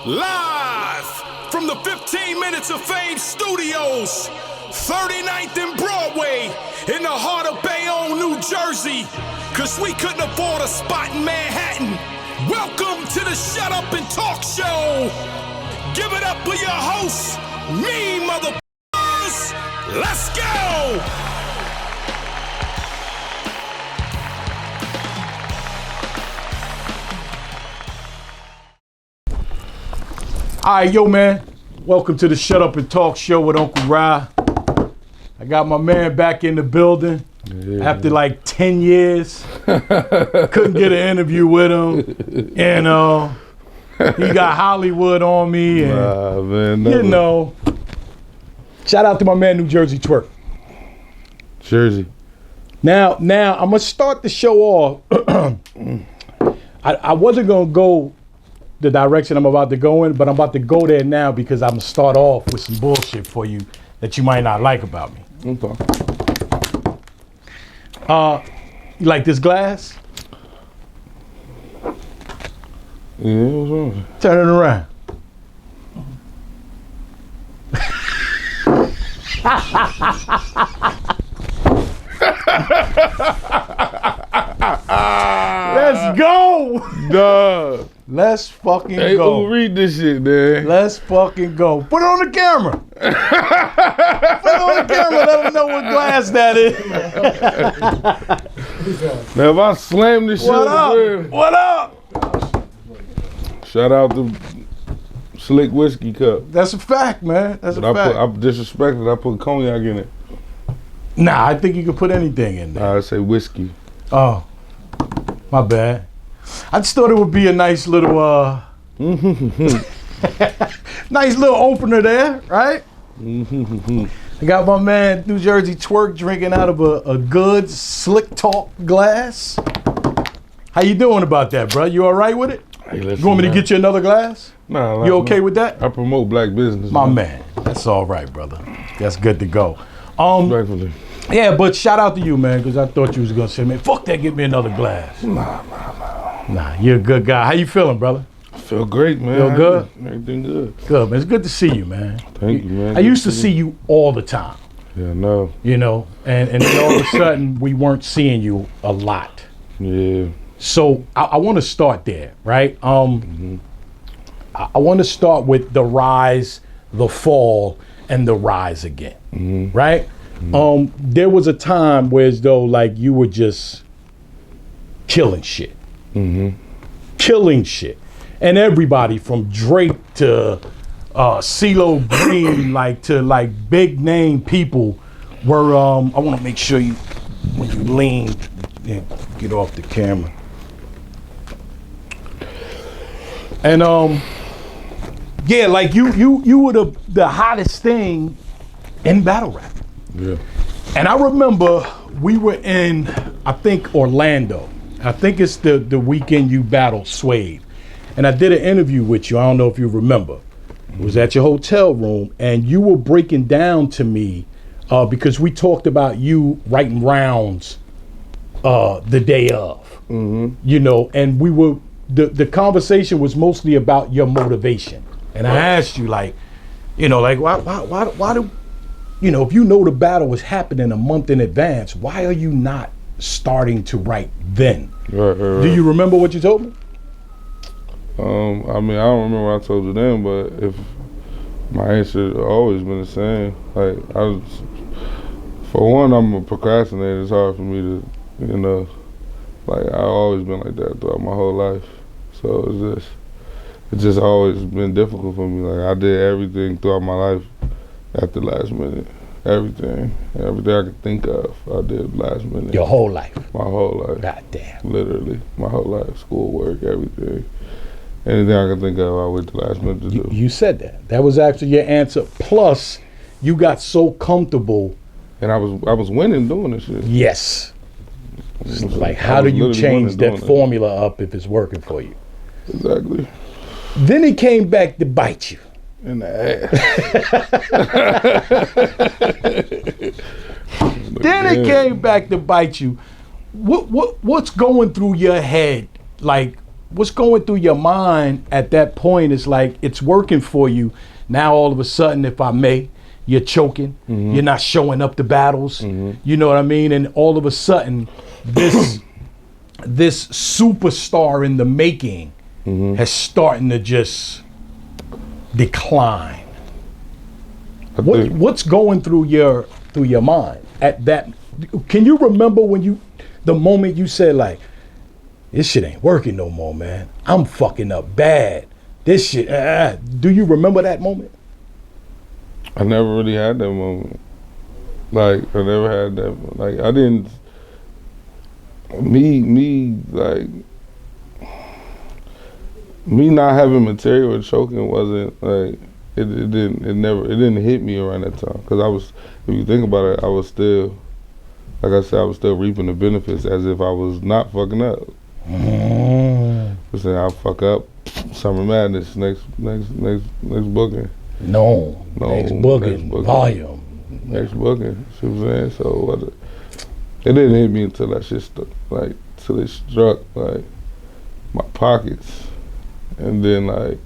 Live from the 15 Minutes of Fame Studios, 39th and Broadway, in the heart of Bayonne, New Jersey, cause we couldn't afford a spot in Manhattan. Welcome to the Shut Up and Talk Show. Give it up for your host, me motherfuckers. Let's go. All right, yo, man. Welcome to the Shut Up and Talk Show with Uncle Rye. I got my man back in the building after like 10 years. Couldn't get an interview with him. You know, he got Hollywood on me. And, man, you know, shout out to my man, New Jersey Twerk. Jersey. Now, I'm going to start the show off. I wasn't going to go the direction I'm about to go in, but I'm about to go there now because I'm gonna start off with some bullshit for you that you might not like about me. Okay. You like this glass? Yeah, what's wrong? Turn it around. Let's go! Duh. Let's fucking Hey, go. who read this shit, man? Let's fucking go. Put it on the camera. Put it on the camera. Let them know what glass that is. Now, if I slam this shit What on the up? What up? shout out to Slick Whiskey Cup. That's a fact, man. That's But a fact. I disrespected. I put cognac in it. Nah, I think you could put anything in there. I say whiskey. Oh, my bad. I just thought it would be a nice little, nice little opener there, right? I got my man New Jersey Twerk drinking out of a good Slick Talk glass. How you doing about that, bro? You all right with it? Hey, listen, You want me to get you another glass? Nah, You okay with that? I promote black business. My man, that's all right, brother. That's good to go. Respectfully. Yeah, but shout out to you, man, because I thought you was gonna say, man, fuck that, get me another glass. Nah, you're a good guy. How you feeling, brother? I feel great, man. Feel good? Everything good. Good, man. It's good to see you, man. Thank you, man. I used to see you all the time, Yeah, no. you know, and then all of a sudden we weren't seeing you a lot. Yeah. So I want to start there, right? I want to start with the rise, the fall, and the rise again, right? There was a time where as though like you were just killing shit. Killing shit. And everybody from Drake to CeeLo Green, like to like big name people were, I want to make sure you, when you lean, yeah, get off the camera. And yeah, like you were the hottest thing in battle rap. Yeah. And I remember we were in, I think, Orlando. I think it's the weekend you battled Suede. And I did an interview with you. I don't know if you remember. It was at your hotel room, and you were breaking down to me because we talked about you writing rounds the day of. You know, and we were, the conversation was mostly about your motivation. And I asked you, like, you know, like, why do, you know, if you know the battle was happening a month in advance, why are you not starting to write then? Right. Do you remember what you told me? I mean, I don't remember what I told you then, but if my answer always been the same. Like, for one, I'm a procrastinator. It's hard for me to, you know, like I've always been like that throughout my whole life. So it's just always been difficult for me. Like I did everything throughout my life at the last minute. Everything I could think of, I did last minute. Your whole life. My whole life. God damn. Literally, my whole life, schoolwork, everything. Anything I could think of, I wait the last minute to do. You said that. That was actually your answer. Plus, you got so comfortable. And I was winning doing this shit. Yes. Like, how do you change that formula up if it's working for you? Exactly. Then he came back to bite you. In the ass. Then it came back to bite you. What's going through your head, like what's going through your mind at that point is like, it's working for you. Now all of a sudden, if I may, you're choking, you're not showing up to battles, you know what I mean? And all of a sudden, this superstar in the making has starting to just decline. What's going through your mind at that? Can you remember when the moment you said like, this shit ain't working no more, man. I'm fucking up bad. This shit, do you remember that moment? I never really had that moment. Like, I never had that. Like, I didn't. Like, me not having material and choking wasn't like it didn't hit me around that time. Cause I was, if you think about it, I was still, like I said, I was still reaping the benefits as if I was not fucking up. Saying I'll fuck up, Summer Madness next booking. No, next booking, volume. Next booking, see what I'm saying? So it didn't hit me until that shit till it struck like my pockets. And then I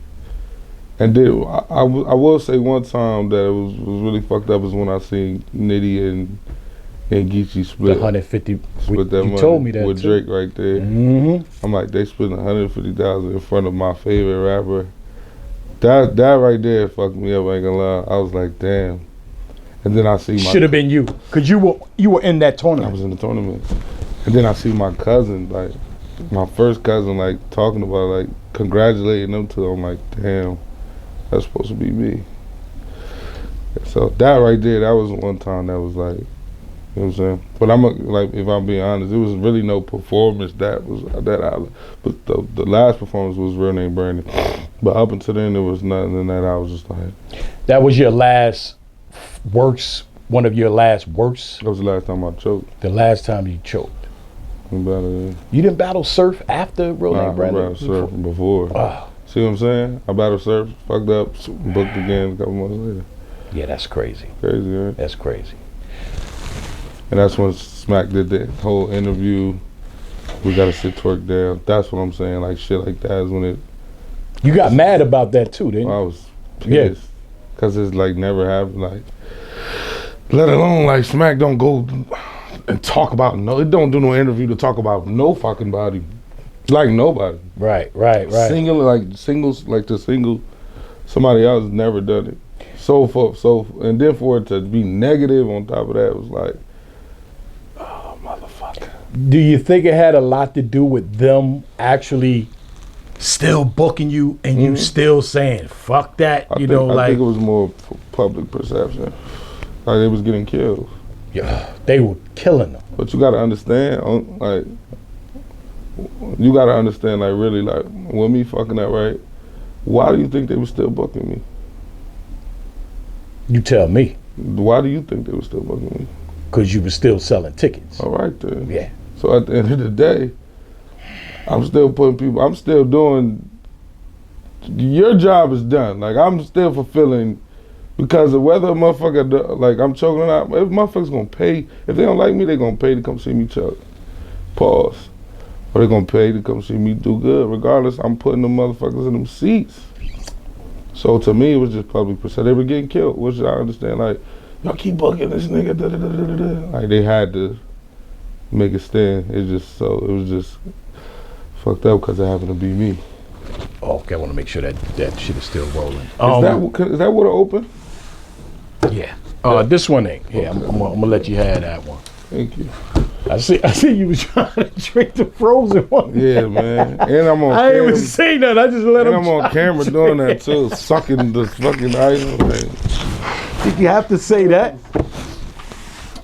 will say one time that it was really fucked up is when I seen Nitty and Geechee split. The 150. Split that money told me that with too. Drake right there. I'm like, they split 150,000 in front of my favorite rapper. That right there fucked me up. I ain't gonna lie. I was like, damn. And then I see should have been you, cause you were in that tournament. I was in the tournament. And then I see my cousin, like my first cousin, like talking about like congratulating them to. I'm like, damn, that's supposed to be me. So that right there, that was one time that was like, you know what I'm saying? But like, if I'm being honest, it was really no performance but the last performance was Real Name Brandon. But up until then, there was nothing in that. I was just like, that was your last works, one of your last works? That was the last time I choked. The last time you choked. You didn't battle Surf after Real Name Brandon? I battled Surf before. See what I'm saying? I battled Surf, fucked up, booked again a couple months later. Yeah, that's crazy. Crazy, right? That's crazy. And that's when Smack did that whole interview. We gotta sit Twerk down. That's what I'm saying. Like shit like that is when it. You got mad about that too, didn't you? I was pissed. Cause it's like never happened. Like, let alone like Smack don't go and talk about it don't do no interview to talk about no fucking body. Like nobody. Right. Singles like the single, somebody else never done it. And then for it to be negative on top of that was like, oh motherfucker. Do you think it had a lot to do with them actually still booking you and you still saying fuck that? I think it was more public perception. Like they was getting killed. Yeah, they were killing them. But you gotta understand, like really, like with me fucking that right, why do you think they were still booking me? You tell me. Why do you think they were still booking me? Because you were still selling tickets. All right then. Yeah. So at the end of the day, I'm still doing, your job is done. Like I'm still fulfilling, because of whether a motherfucker, like I'm choking or not, if motherfuckers gonna pay, if they don't like me, they gonna pay to come see me choke. Pause. Or they gonna pay to come see me do good. Regardless, I'm putting the motherfuckers in them seats. So to me, it was just public perception. They were getting killed, which I understand. Like, y'all keep bugging this nigga, da da da da da. Like they had to make a stand. It was just fucked up because it happened to be me. Oh, okay, I want to make sure that shit is still rolling. Is that what open? Yeah. This one ain't. Yeah, okay. I'm gonna let you have that one. Thank you. I see you was trying to drink the frozen one. Yeah, man. And I'm on. I ain't even say that. I just let him. And I'm on camera doing that too, sucking the fucking ice. Did you have to say that?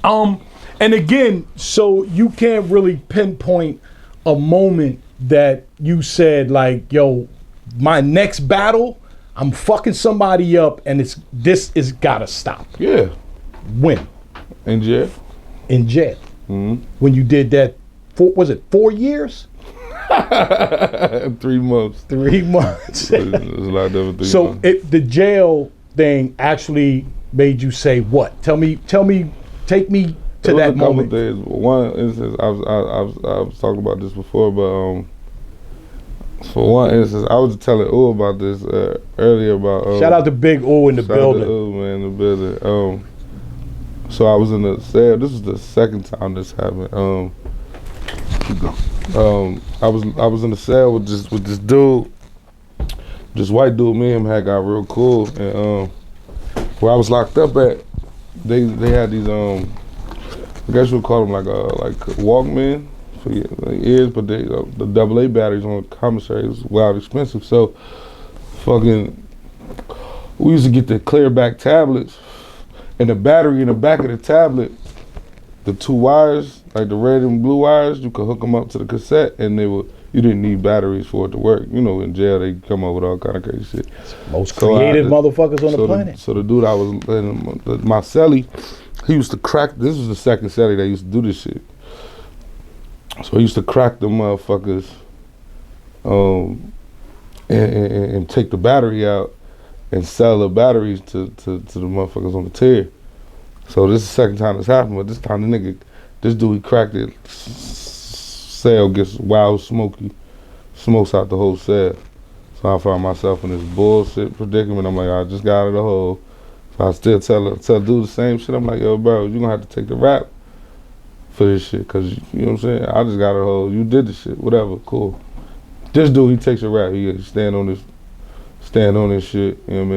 And again, so you can't really pinpoint a moment that you said like, yo, my next battle, I'm fucking somebody up, and this is gotta stop. Yeah. When? In jail. In jail. Mm-hmm. When you did that, was it 4 years? 3 months. 3 months. It was a lot of 3 so months. the jail thing actually made you say what? Tell me, take me to that moment. Days. One instance, I was talking about this before, but For one instance, I was telling U about this earlier about. Shout out to Big O in the building. Shout out to U, man, in the building. So I was in the cell. This is the second time this happened. I was in the cell with this dude, this white dude. Me and him had got real cool, and where I was locked up at, they had these I guess we'll call them like Walkman for your ears, but they the AA batteries on the commissary was wild expensive. So fucking, we used to get the clear back tablets, and the battery in the back of the tablet, the two wires, like the red and blue wires, you could hook them up to the cassette, and you didn't need batteries for it to work. You know, in jail they come up with all kind of crazy shit. Most creative motherfuckers on the planet. So the dude I was in, my cellie, he used to crack. This was the second cellie that used to do this shit. So he used to crack the motherfuckers, and take the battery out and sell the batteries to the motherfuckers on the tier. So this is the second time this happened, but this time this dude, he cracked it. Cell gets wild smoky, smokes out the whole cell. So I found myself in this bullshit predicament. I'm like, I just got out of the hole. So I still tell dude the same shit. I'm like, yo, bro, you gonna have to take the rap for this shit, cause you know what I'm saying? I just got out of the hole. You did the shit, whatever, cool. This dude, he takes a rap. He stand on this shit, you know what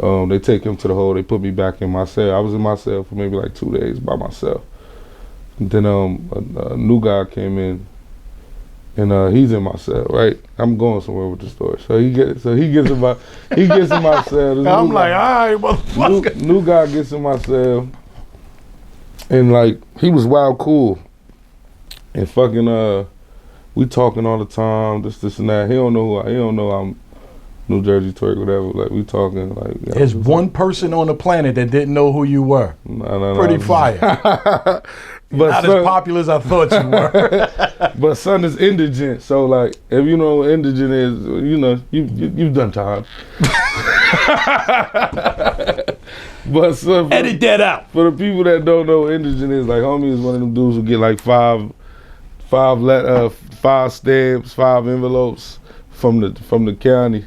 I mean? They take him to the hole. They put me back in my cell. I was in my cell for maybe like 2 days by myself. And then a new guy came in, and he's in my cell, right? I'm going somewhere with the story. So he gets in my cell. I'm like, all right, motherfucker. New guy gets in my cell, and like he was wild cool, and fucking we talking all the time, this and that. He don't know I'm New Jersey Twerk, whatever. Like we talking like. There's one person on the planet that didn't know who you were. No. Pretty fire. But not as popular as I thought you were. But son is indigent, so like if you know what indigent is, you know you've done time. But son, edit that out. For the people that don't know what indigent is, like homie is one of them dudes who get like five stamps, 5 envelopes from the county.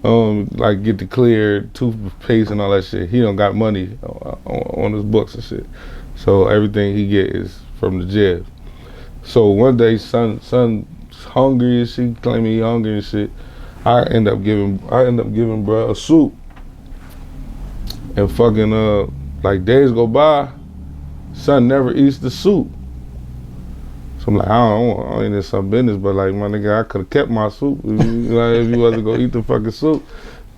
Like get the clear toothpaste and all that shit. He don't got money on his books and shit. So everything he get is from the jail. So one day, son hungry and shit, claiming he hungry and shit. I end up giving bruh a soup. And fucking like days go by, son never eats the soup. So I'm like, I ain't in some business, but like my nigga, I could have kept my soup if you wasn't gonna eat the fucking soup.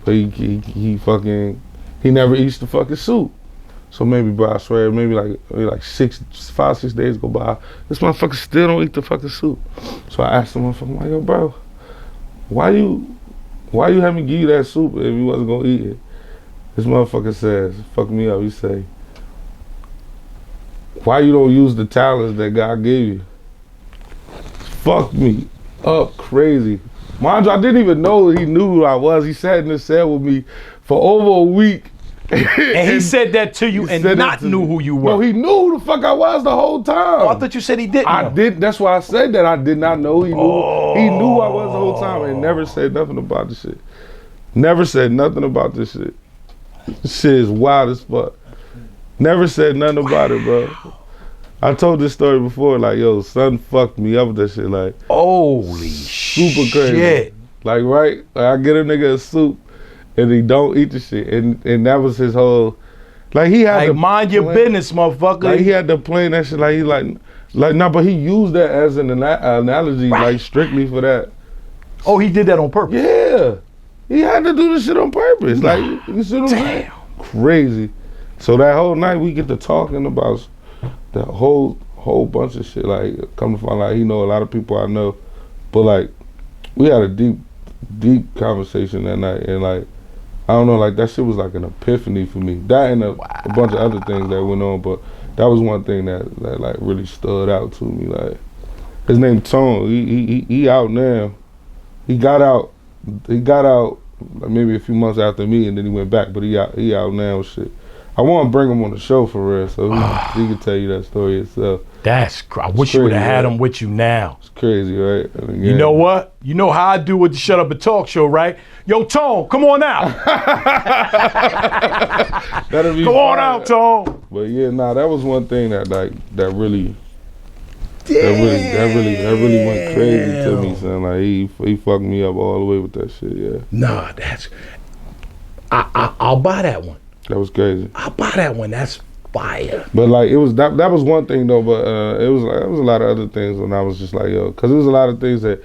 But he never eats the fucking soup. So maybe, bro, I swear, maybe like 5, 6 days go by. This motherfucker still don't eat the fucking soup. So I asked the motherfucker, I'm like, yo, bro, why you have me give you that soup if you wasn't gonna eat it? This motherfucker says, fuck me up. He say, why you don't use the talents that God gave you? Fuck me up crazy. Mind you, I didn't even know he knew who I was. He sat in the cell with me for over a week. And he said that to you and not knew who you were. No, he knew who the fuck I was the whole time. Oh, I thought you said he didn't. I did. That's why I said that. I did not know he knew. Oh. He knew who I was the whole time and never said nothing about this shit. Never said nothing about this shit. This shit is wild as fuck. Never said nothing about it, bro. I told this story before, like, yo, son fucked me up with that shit, like, holy super crazy. Shit. Like, right? Like, I get a nigga a soup and he don't eat the shit. And that was his whole, like, he had to mind your business, motherfucker. Like, he had to plan that shit, like, he like, nah, but he used that as an analogy, right, like, strictly for that. Oh, he did that on purpose? Yeah. He had to do this shit on purpose. Like, you see what I'm saying? Crazy. So that whole night we get to talking about the whole bunch of shit. Like, come to find out, he know a lot of people I know, but like, we had a deep conversation that night, and like, I don't know, like that shit was like an epiphany for me. That and a bunch of other things that went on, but that was one thing that like really stood out to me. Like, his name Tone. He out now. He got out like maybe a few months after me, and then he went back, but he out now and shit. I want to bring him on the show for real, so he can tell you that story himself. I wish you would have had him with you now. It's crazy, right? Again, you know what? You know how I do with the Shut Up and Talk show, right? Yo, Tone, come on out. Come on out, Tone. But yeah, that was one thing that really went crazy to me, son. Like he fucked me up all the way with that shit, yeah. Nah, I'll buy that one. That was crazy. I'll buy that one. That's fire. But like it was that was one thing though, but it was a lot of other things when I was just like, yo, because it was a lot of things that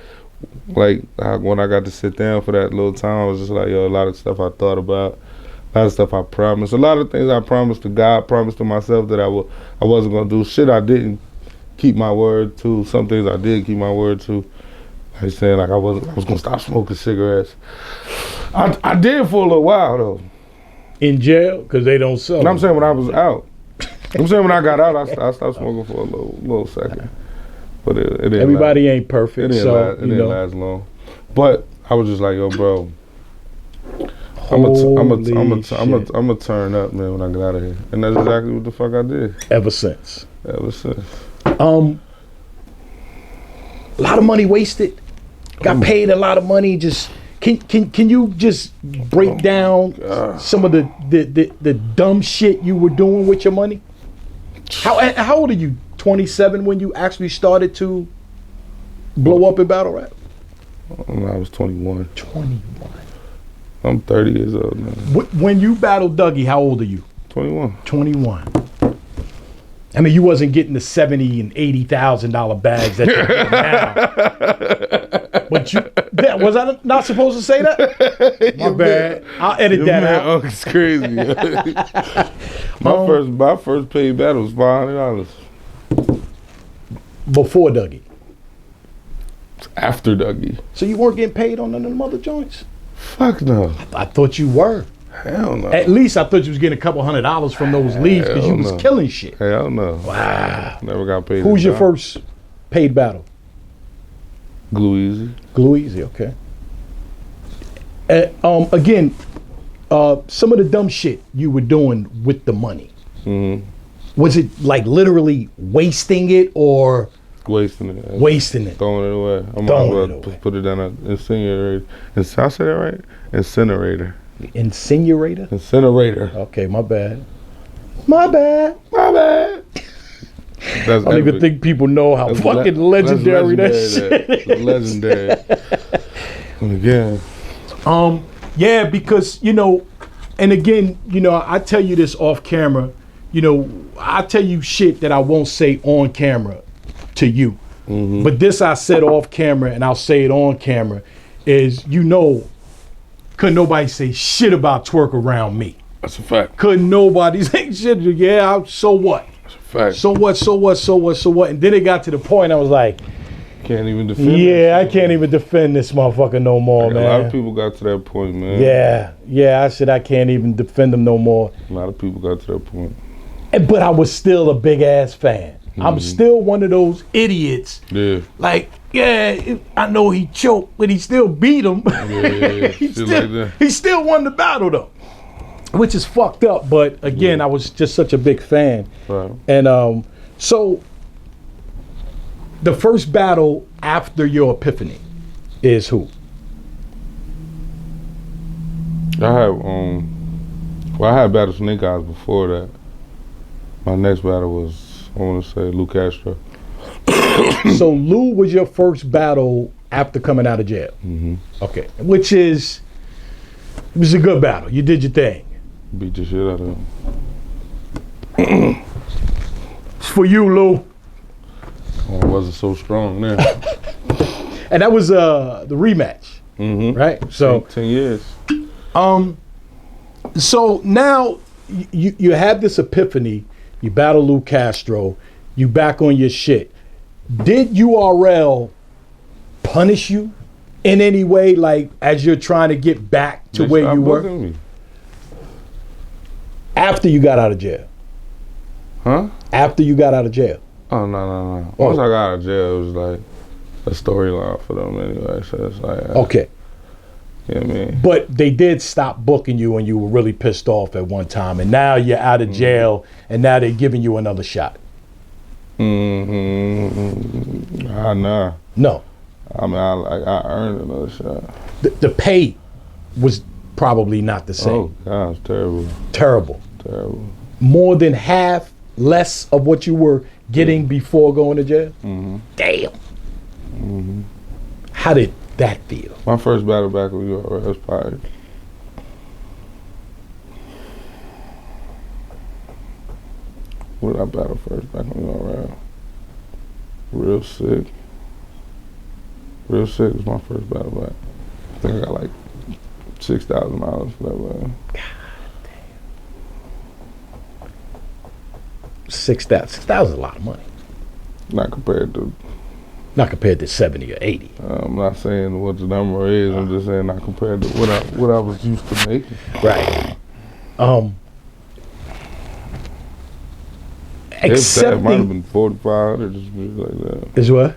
like when I got to sit down for that little time, I was just like, yo, a lot of stuff I thought about, a lot of stuff I promised, a lot of things I promised to God, promised to myself that I wasn't gonna do. Shit I didn't keep my word to. Some things I did keep my word to. Like saying like I was gonna stop smoking cigarettes. I did for a little while though. In jail? Because they don't sell. I'm saying when I was out. I'm saying when I got out, I stopped smoking for a little second. But it didn't Everybody last. ain't perfect, It didn't last long. But I was just like, yo, bro, I'm gonna turn up, man, when I get out of here. And that's exactly what the fuck I did. Ever since. A lot of money wasted. Got paid a lot of money. Just can you just break down some of the dumb shit you were doing with your money? How old are you? 27 when you actually started to blow up in battle rap? I was 21. 21. I'm 30 years old now. When you battled Dougie, how old are you? 21. 21. I mean, you wasn't getting the $70,000 and $80,000 bags that you're getting now. But was I not supposed to say that? My bad. I'll edit that out. It's crazy. My first paid battle was $500. Before Dougie. After Dougie. So you weren't getting paid on none of them other joints? Fuck no. I thought you were. Hell no. At least I thought you was getting a couple $100 from those leads because you was killing shit. Hell no. Wow. Never got paid. Who's your first paid battle? Glue Easy. Glue Easy, okay. Again, some of the dumb shit you were doing with the money. Mm-hmm. Was it like literally wasting it or wasting it? Wasting it. Throwing it away. I might as well put it down an incinerator. Did I say that right? Incinerator. Incinerator? Incinerator. Okay, my bad. My bad. My bad. I don't even think people know how fucking legendary that shit is. Legendary. And again. Yeah, because, and again, I tell you this off camera, I tell you shit that I won't say on camera to you. Mm-hmm. But this I said off camera and I'll say it on camera is, couldn't nobody say shit about Twerk around me. That's a fact. Couldn't nobody say shit. Yeah, so what? That's a fact. So what? And then it got to the point I was like, can't even defend I can't even defend this motherfucker no more, man. A lot of people got to that point, man. Yeah, I said I can't even defend him no more. A lot of people got to that point. But I was still a big ass fan. Mm-hmm. I'm still one of those idiots. Yeah. Like, I know he choked, but he still beat him. Yeah. he still won the battle though, which is fucked up. But again, I was just such a big fan. Right. And so the first battle after your epiphany is who? I had battled Snake Eyes before that. My next battle was, I want to say, Lou Castro. So Lou was your first battle after coming out of jail? Mm-hmm. Okay, it was a good battle. You did your thing. Beat the shit out of him. It's for you, Lou. I wasn't so strong then. And that was the rematch, right? So 10 years. So now you have this epiphany. You battle Lou Castro. You back on your shit. Did URL punish you in any way, like as you're trying to get back to where you were? Me. After you got out of jail? Huh? After you got out of jail? Oh, no. Once I got out of jail, it was like a storyline for them anyway. So it's like... Okay. Yeah, man. But they did stop booking you, and you were really pissed off at one time, and now you're out of jail, and now they're giving you another shot. Nah. No. I mean, I earned another shot. The pay was probably not the same. Oh, God, it's terrible. Terrible. More than half less of what you were getting before going to jail? Damn. How did that feel? My first battle back with URL was probably... What did I battle first back on URL? Real Sick. Real Sick was my first battle back. I think I got like $6,000 for that battle. God damn. 6,000 is a lot of money. Not compared to 70 or 80. I'm not saying what the number is. I'm just saying not compared to what I was used to making. Right. If that, it might have been 4,500, just like that. Is what?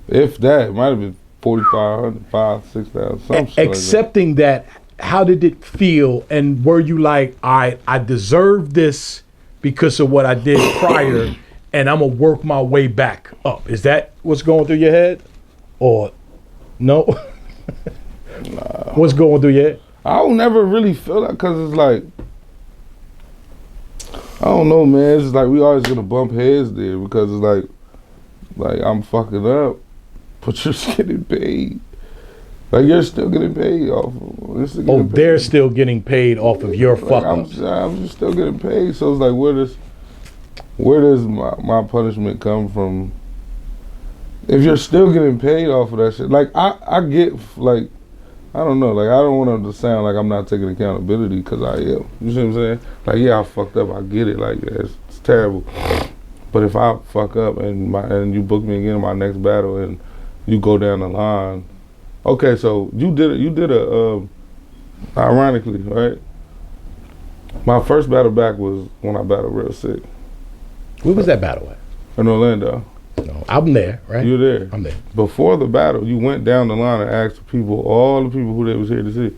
If that, it might have been 4,500, 5,000, 6,000, something. Accepting that, how did it feel? And were you like, I deserve this because of what I did prior, and I'm gonna work my way back up? Is that what's going through your head, or no? Nah. What's going through your head? I don't never really feel that, because it's like, I don't know, man. It's just like we always gonna bump heads there, because it's like I'm fucking up, but you're getting paid. Like, you're still getting paid off of. They're still getting paid off of your fuck ups. I'm just still getting paid. So it's like, where does my punishment come from? If you're still getting paid off of that shit, like I get, like, I don't know, like, I don't want to sound like I'm not taking accountability, because I am. You see what I'm saying? Like, yeah, I fucked up. I get it. Like, yeah, it's terrible. But if I fuck up and you book me again in my next battle and you go down the line, okay, so you did ironically, right? My first battle back was when I battled Real Sick. Where was that battle at? In Orlando. No, I'm there, right? You're there. I'm there. Before the battle, you went down the line and asked all the people who they was here to see.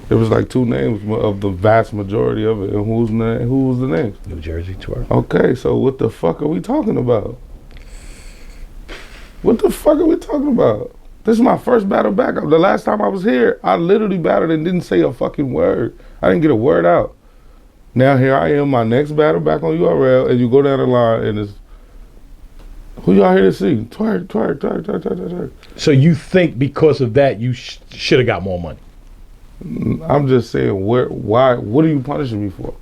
There was like 2 names of the vast majority of it. And who was the names? New Jersey Twork. Okay, so what the fuck are we talking about? What the fuck are we talking about? This is my first battle back. The last time I was here, I literally battled and didn't say a fucking word. I didn't get a word out. Now here I am, my next battle back on URL, and you go down the line and it's, who y'all here to see? Twerk. So you think because of that you should have got more money? I'm just saying, why? What are you punishing me for?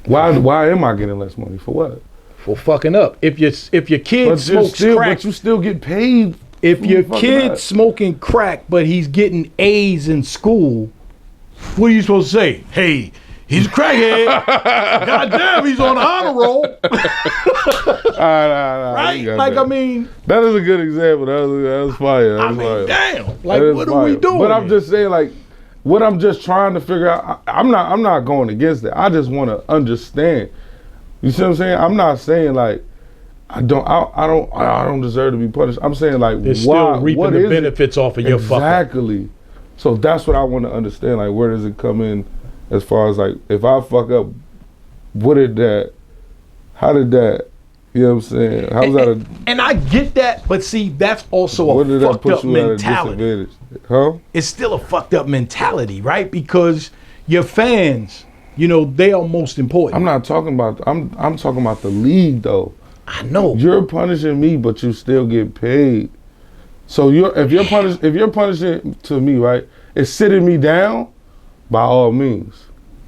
Why am I getting less money? For what? For fucking up. If your kid smokes crack, but you still get paid. If your kid's smoking crack, but he's getting A's in school, what are you supposed to say? Hey, he's a crackhead. Goddamn, he's on the honor roll. Right? Like, I mean, that is a good example. That was fire. Damn. Like, what are we doing? But I'm just saying, like, what I'm just trying to figure out. I'm not going against it. I just want to understand. You see what I'm saying? I'm not saying like I don't deserve to be punished. I'm saying like, they're still reaping the benefits off of your fuck up. Exactly. So that's what I want to understand. Like, where does it come in? As far as like, if I fuck up, how did that, you know what I'm saying? How was that and I get that, but see, that's also a fucked up mentality. Huh? It's still a fucked up mentality, right? Because your fans, you know, they are most important. I'm not talking about, I'm talking about the league though. I know. You're punishing me, but you still get paid. So if you're punishing to me, right, it's sitting me down, by all means,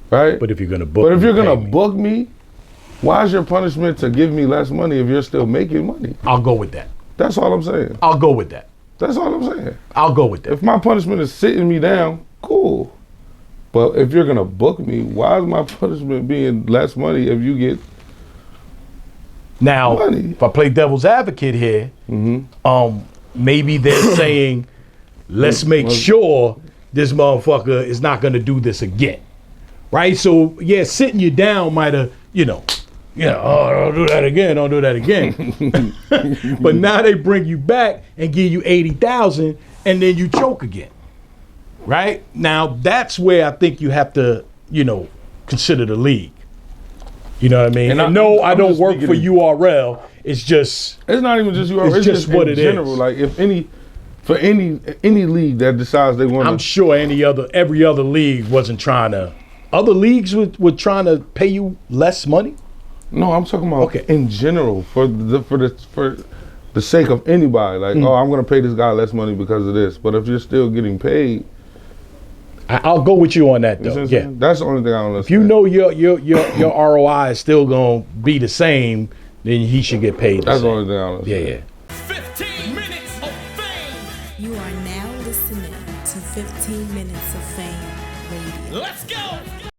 right? But if you're gonna book me, why is your punishment to give me less money if you're still making money? I'll go with that. That's all I'm saying. I'll go with that. That's all I'm saying. I'll go with that. If my punishment is sitting me down, cool. But if you're gonna book me, why is my punishment being less money if you get money? If I play devil's advocate here, maybe they're saying, let's make sure this motherfucker is not gonna do this again, right? So yeah, sitting you down might have, oh, don't do that again. But now they bring you back and give you 80,000, and then you choke again. right? Now that's where I think you have to, consider the league. You know what I mean? And I don't work for URL. It's just it's not even just URL. It's just what in it general. is. Like if any league that decides they want, I'm sure every other league wasn't trying to. Other leagues were trying to pay you less money. No, I'm talking about in general for the sake of anybody. Like, I'm gonna pay this guy less money because of this. But if you're still getting paid, I'll go with you on that though. Yeah, that's the only thing I don't understand. If you know your ROI is still gonna be the same, then he should get paid. That's the only thing I don't understand. Yeah. 15 minutes of fame. You are now listening to 15 Minutes of Fame Radio. Let's go.